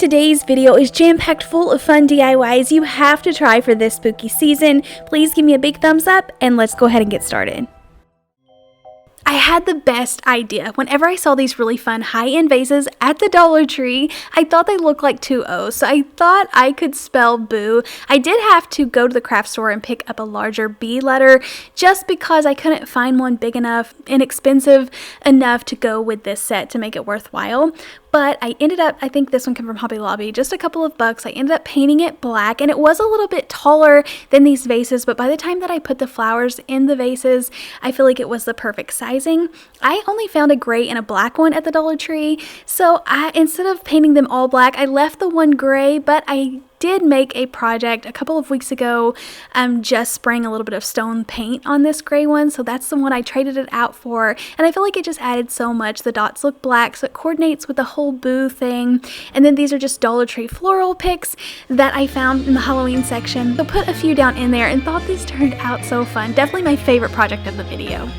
Today's video is jam-packed full of fun DIYs you have to try for this spooky season. Please give me a big thumbs up and let's go ahead and get started. I had the best idea. Whenever I saw these really fun high-end vases at the Dollar Tree, I thought they looked like two O's, so I thought I could spell boo. I did have to go to the craft store and pick up a larger B letter just because I couldn't find one big enough, inexpensive enough to go with this set to make it worthwhile. But I ended up, I think this one came from Hobby Lobby, just a couple of bucks. I ended up painting it black, and it was a little bit taller than these vases, but by the time that I put the flowers in the vases, I feel like it was the perfect sizing. I only found a gray and a black one at the Dollar Tree, so instead of painting them all black, I left the one gray, but I did make a project a couple of weeks ago, just spraying a little bit of stone paint on this gray one, so that's the one I traded it out for, and I feel like it just added so much. The dots look black, so it coordinates with the whole boo thing. And then these are just Dollar Tree floral picks that I found in the Halloween section, so put a few down in there and thought these turned out so fun. Definitely my favorite project of the video.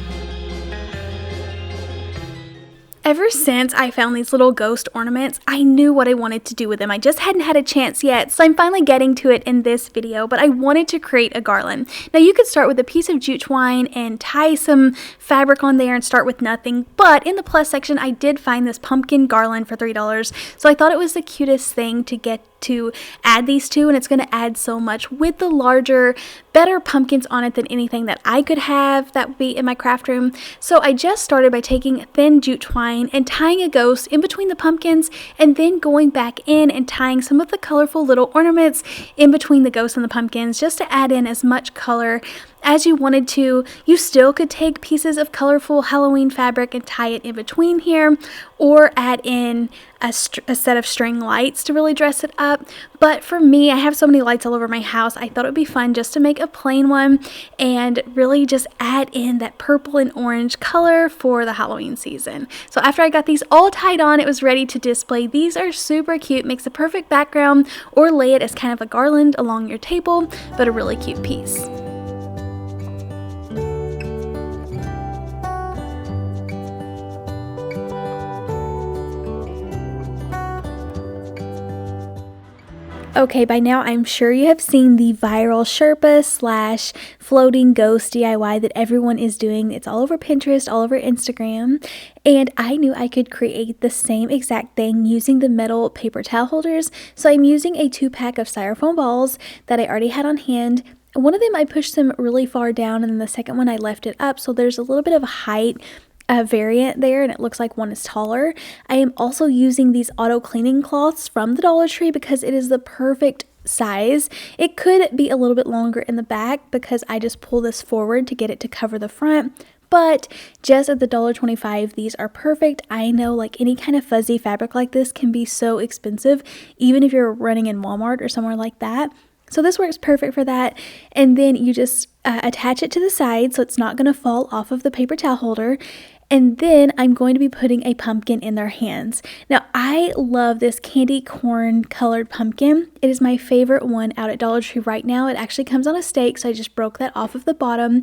Ever since I found these little ghost ornaments, I knew what I wanted to do with them. I just hadn't had a chance yet, so I'm finally getting to it in this video, but I wanted to create a garland. Now you could start with a piece of jute twine and tie some fabric on there and start with nothing, but in the plus section I did find this pumpkin garland for $3, so I thought it was the cutest thing to get to add these two, and it's going to add so much with the larger, better pumpkins on it than anything that I could have that would be in my craft room. So I just started by taking thin jute twine and tying a ghost in between the pumpkins, and then going back in and tying some of the colorful little ornaments in between the ghosts and the pumpkins just to add in as much color as you wanted to. You still could take pieces of colorful Halloween fabric and tie it in between here, or add in a set of string lights to really dress it up. But for me, I have so many lights all over my house, I thought it would be fun just to make a plain one and really just add in that purple and orange color for the Halloween season. So after I got these all tied on, it was ready to display. These are super cute, makes a perfect background, or lay it as kind of a garland along your table, but a really cute piece. Okay, by now I'm sure you have seen the viral sherpa slash floating ghost DIY that everyone is doing. It's all over Pinterest, all over Instagram, and I knew I could create the same exact thing using the metal paper towel holders. So I'm using a 2-pack of styrofoam balls that I already had on hand. One of them I pushed them really far down, and then the second one I left it up, so there's a little bit of a height variant there, and it looks like one is taller. I am also using these auto cleaning cloths from the Dollar Tree because it is the perfect size. It could be a little bit longer in the back because I just pull this forward to get it to cover the front, but just at the $1.25, these are perfect. I know, like, any kind of fuzzy fabric like this can be so expensive, even if you're running in Walmart or somewhere like that. So this works perfect for that. And then you just attach it to the side so it's not going to fall off of the paper towel holder. And then I'm going to be putting a pumpkin in their hands. Now, I love this candy corn colored pumpkin. It is my favorite one out at Dollar Tree right now. It actually comes on a stake, so I just broke that off of the bottom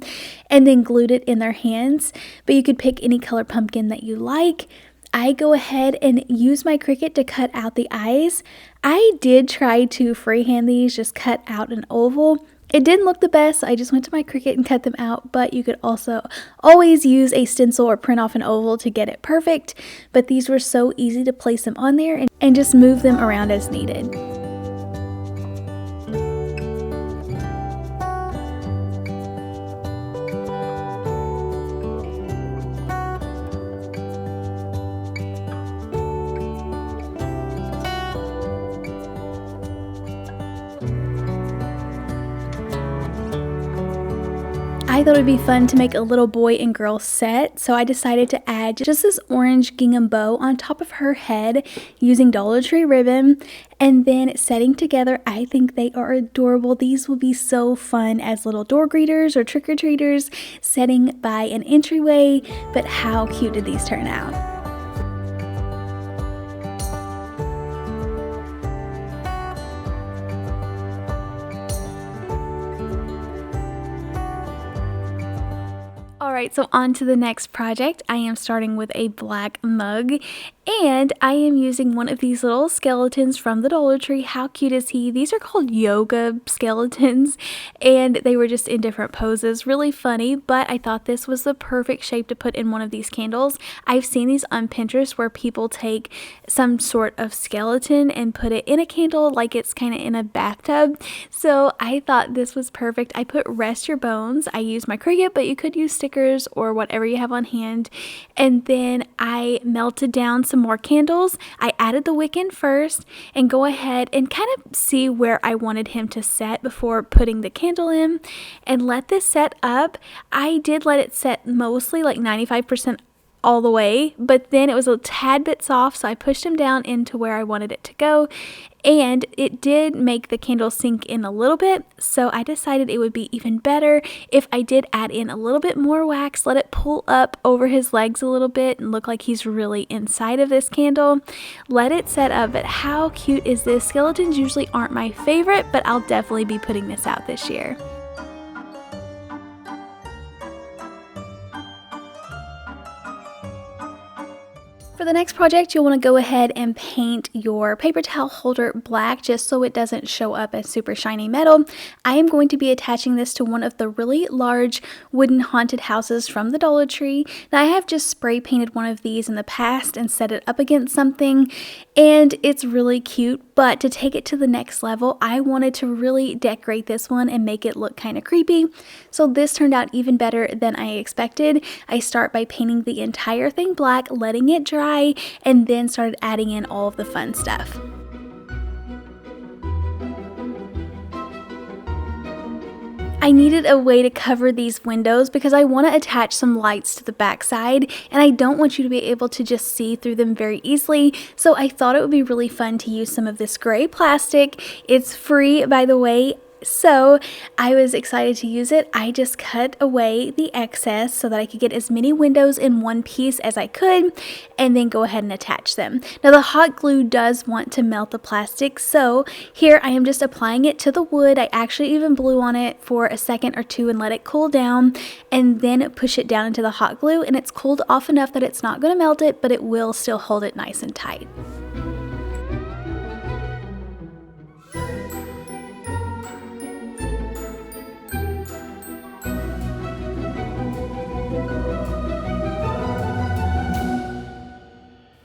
and then glued it in their hands. But you could pick any colored pumpkin that you like. I go ahead and use my Cricut to cut out the eyes. I did try to freehand these, just cut out an oval. It didn't look the best, so I just went to my Cricut and cut them out, but you could also always use a stencil or print off an oval to get it perfect. But these were so easy to place them on there and just move them around as needed. I thought it would be fun to make a little boy and girl set, so I decided to add just this orange gingham bow on top of her head using Dollar Tree ribbon, and then setting together. I think they are adorable. These will be so fun as little door greeters or trick-or-treaters setting by an entryway, but how cute did these turn out? Alright, so on to the next project. I am starting with a black mug, And I am using one of these little skeletons from the Dollar Tree. How cute is he? These are called yoga skeletons, and they were just in different poses. Really funny, but I thought this was the perfect shape to put in one of these candles. I've seen these on Pinterest where people take some sort of skeleton and put it in a candle like it's kind of in a bathtub. So I thought this was perfect. I put rest your bones. I used my Cricut, but you could use stickers or whatever you have on hand. And then I melted down some more candles. I added the wick in first and go ahead and kind of see where I wanted him to set before putting the candle in and let this set up. I did let it set mostly like 95% all the way, but then it was a tad bit soft, so I pushed him down into where I wanted it to go, and it did make the candle sink in a little bit, so I decided it would be even better if I did add in a little bit more wax, let it pull up over his legs a little bit and look like he's really inside of this candle. Let it set up. But how cute is this? Skeletons usually aren't my favorite, but I'll definitely be putting this out this year. For the next project, you'll want to go ahead and paint your paper towel holder black just so it doesn't show up as super shiny metal. I am going to be attaching this to one of the really large wooden haunted houses from the Dollar Tree. Now, I have just spray painted one of these in the past and set it up against something, and it's really cute, but to take it to the next level, I wanted to really decorate this one and make it look kind of creepy. So this turned out even better than I expected. I start by painting the entire thing black, letting it dry, and then started adding in all of the fun stuff. I needed a way to cover these windows because I want to attach some lights to the back side, and I don't want you to be able to just see through them very easily, so I thought it would be really fun to use some of this gray plastic. It's free, by the way. So I was excited to use it. I just cut away the excess so that I could get as many windows in one piece as I could and then go ahead and attach them. Now the hot glue does want to melt the plastic, so here I am just applying it to the wood. I actually even blew on it for a second or two and let it cool down and then push it down into the hot glue, and it's cooled off enough that it's not going to melt it, but it will still hold it nice and tight.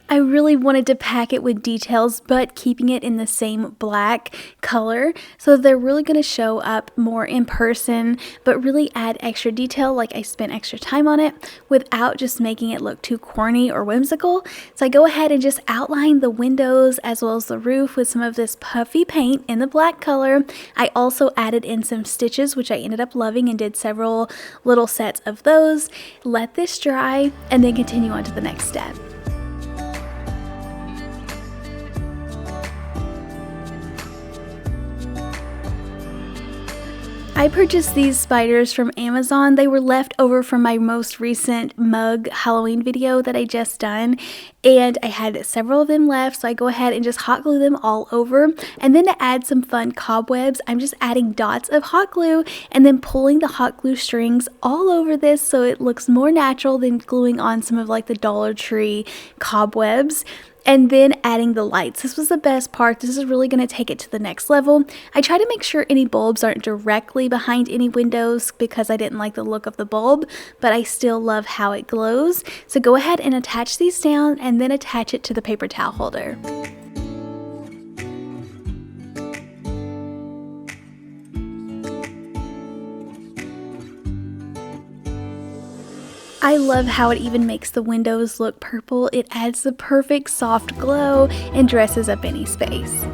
I really wanted to pack it with details, but keeping it in the same black color so they're really going to show up more in person, but really add extra detail, like I spent extra time on it, without just making it look too corny or whimsical. So I go ahead and just outline the windows as well as the roof with some of this puffy paint in the black color. I also added in some stitches, which I ended up loving, and did several little sets of those. Let this dry and then continue on to the next step. I purchased these spiders from Amazon. They were left over from my most recent mug Halloween video that I just done, and I had several of them left, so I go ahead and just hot glue them all over. And then to add some fun cobwebs, I'm just adding dots of hot glue and then pulling the hot glue strings all over this so it looks more natural than gluing on some of like the Dollar Tree cobwebs. And then adding the lights. This was the best part. This is really going to take it to the next level. I try to make sure any bulbs aren't directly behind any windows because I didn't like the look of the bulb, but I still love how it glows. So go ahead and attach these down and then attach it to the paper towel holder. I love how it even makes the windows look purple. It adds the perfect soft glow and dresses up any space.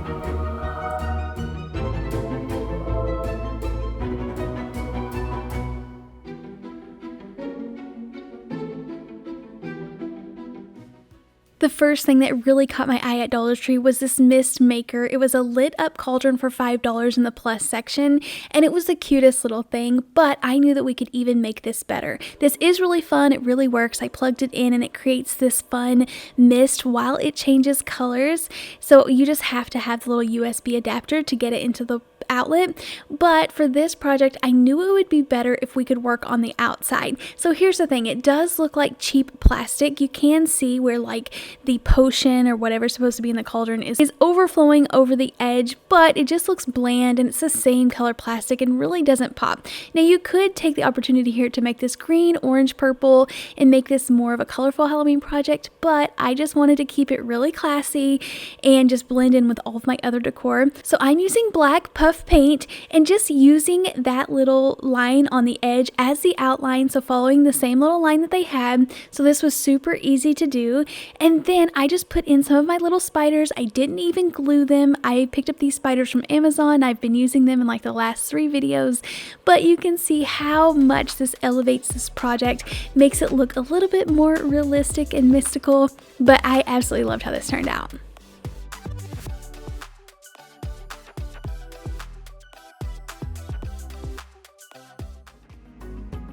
The first thing that really caught my eye at Dollar Tree was this mist maker. It was a lit up cauldron for $5 in the plus section, and it was the cutest little thing, but I knew that we could even make this better. This is really fun. It really works. I plugged it in and it creates this fun mist while it changes colors. So you just have to have the little USB adapter to get it into the outlet, but for this project I knew it would be better if we could work on the outside. So here's the thing, it does look like cheap plastic. You can see where like the potion or whatever's supposed to be in the cauldron is overflowing over the edge, but it just looks bland and it's the same color plastic and really doesn't pop. Now you could take the opportunity here to make this green, orange, purple and make this more of a colorful Halloween project, but I just wanted to keep it really classy and just blend in with all of my other decor. So I'm using black puff paint and just using that little line on the edge as the outline, so following the same little line that they had. So this was super easy to do. And then I just put in some of my little spiders. I didn't even glue them. I picked up these spiders from Amazon. I've been using them in like the last 3 videos, but you can see how much this elevates this project, makes it look a little bit more realistic and mystical, but I absolutely loved how this turned out.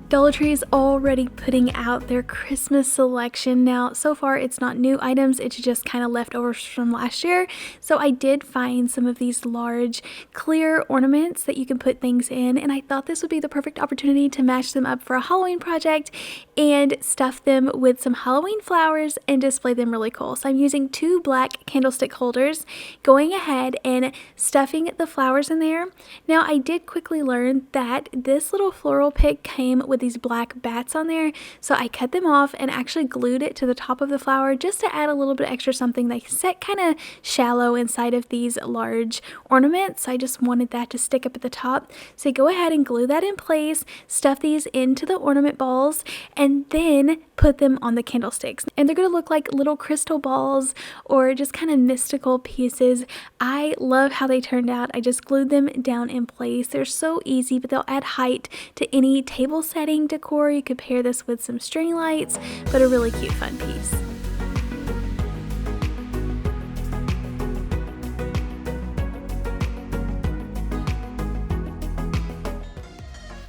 Dollar Tree is already putting out their Christmas selection. Now, so far it's not new items, it's just kind of leftovers from last year. So I did find some of these large clear ornaments that you can put things in, and I thought this would be the perfect opportunity to match them up for a Halloween project and stuff them with some Halloween flowers and display them really cool. So I'm using 2 black candlestick holders, going ahead and stuffing the flowers in there. Now, I did quickly learn that this little floral pick came with these black bats on there, so I cut them off and actually glued it to the top of the flower just to add a little bit extra something. They set kind of shallow inside of these large ornaments, so I just wanted that to stick up at the top. So go ahead and glue that in place, stuff these into the ornament balls, and then put them on the candlesticks, and they're going to look like little crystal balls or just kind of mystical pieces. I love how they turned out. I just glued them down in place. They're so easy, but they'll add height to any table setting decor. You could pair this with some string lights, but a really cute fun piece.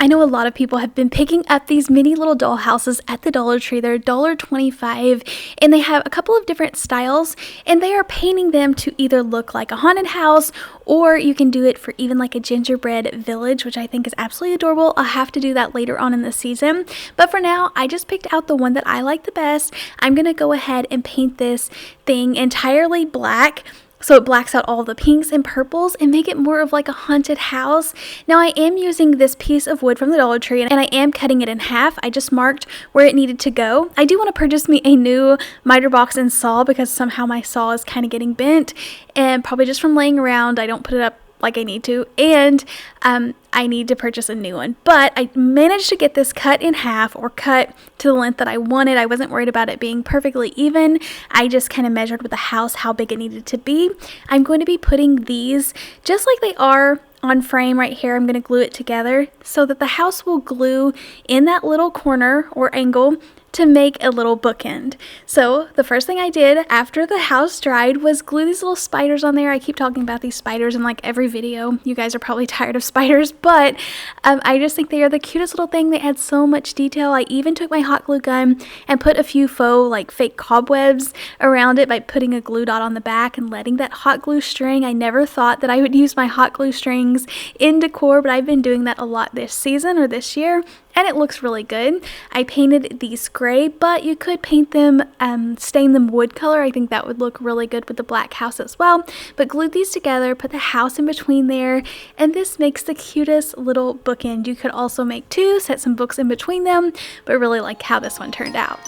I know a lot of people have been picking up these mini little doll houses at the Dollar Tree. They're $1.25 and they have a couple of different styles, and they are painting them to either look like a haunted house, or you can do it for even like a gingerbread village, which I think is absolutely adorable. I'll have to do that later on in the season, but for now I just picked out the one that I like the best. I'm gonna go ahead and paint this thing entirely black, so it blacks out all the pinks and purples and make it more of like a haunted house. Now I am using this piece of wood from the Dollar Tree, and I am cutting it in half. I just marked where it needed to go. I do want to purchase me a new miter box and saw, because somehow my saw is kind of getting bent, and probably just from laying around I don't put it up like I need to, and I need to purchase a new one. But I managed to get this cut in half, or cut to the length that I wanted. I wasn't worried about it being perfectly even. I just kind of measured with the house how big it needed to be. I'm going to be putting these just like they are on frame right here. I'm going to glue it together so that the house will glue in that little corner or angle to make a little bookend. So the first thing I did after the house dried was glue these little spiders on there. I keep talking about these spiders in like every video. You guys are probably tired of spiders, but I just think they are the cutest little thing. They add so much detail. I even took my hot glue gun and put a few faux like fake cobwebs around it by putting a glue dot on the back and letting that hot glue string. I never thought that I would use my hot glue strings in decor, but I've been doing that a lot this season or this year, and it looks really good. I painted these gray, but you could paint them, stain them wood color. I think that would look really good with the black house as well. But glued these together, put the house in between there, and this makes the cutest little bookend. You could also make 2, set some books in between them, but really like how this one turned out.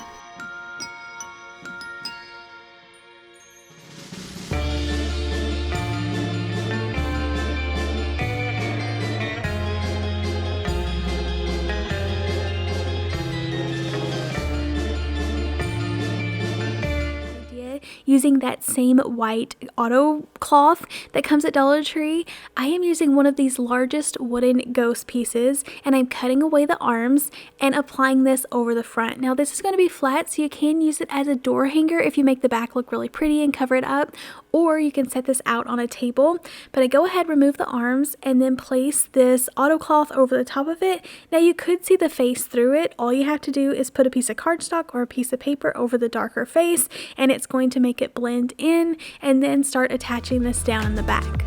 Using that same white auto cloth that comes at Dollar Tree, I am using one of these largest wooden ghost pieces, and I'm cutting away the arms and applying this over the front. Now this is going to be flat, so you can use it as a door hanger if you make the back look really pretty and cover it up, or you can set this out on a table. But I go ahead, remove the arms, and then place this auto cloth over the top of it. Now you could see the face through it. All you have to do is put a piece of cardstock or a piece of paper over the darker face, and it's going to make it blend in, and then start attaching this down in the back.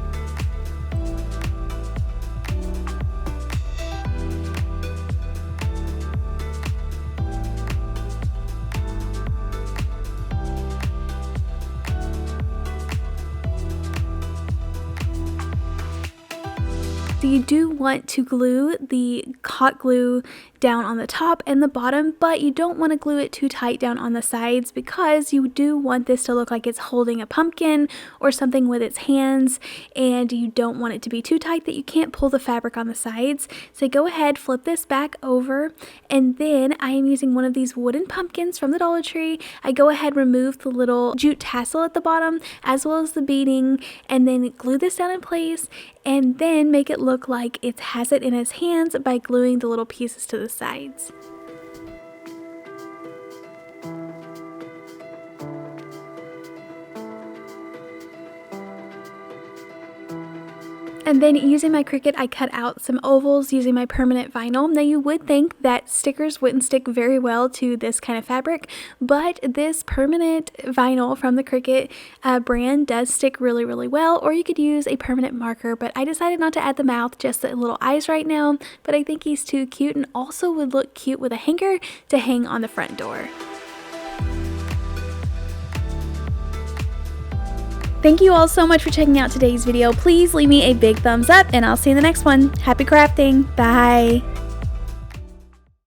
So you do want to glue the hot glue down on the top and the bottom, but you don't want to glue it too tight down on the sides because you do want this to look like it's holding a pumpkin or something with its hands, and you don't want it to be too tight that you can't pull the fabric on the sides. So go ahead, flip this back over, and then I am using one of these wooden pumpkins from the Dollar Tree. I go ahead, remove the little jute tassel at the bottom as well as the beading, and then glue this down in place, and then make it look like it has it in its hands by gluing the little pieces to the sides. And then using my Cricut, I cut out some ovals using my permanent vinyl. Now you would think that stickers wouldn't stick very well to this kind of fabric, but this permanent vinyl from the Cricut brand does stick really, really well, or you could use a permanent marker, but I decided not to add the mouth, just the little eyes right now, but I think he's too cute and also would look cute with a hanger to hang on the front door. Thank you all so much for checking out today's video. Please leave me a big thumbs up and I'll see you in the next one. Happy crafting. Bye.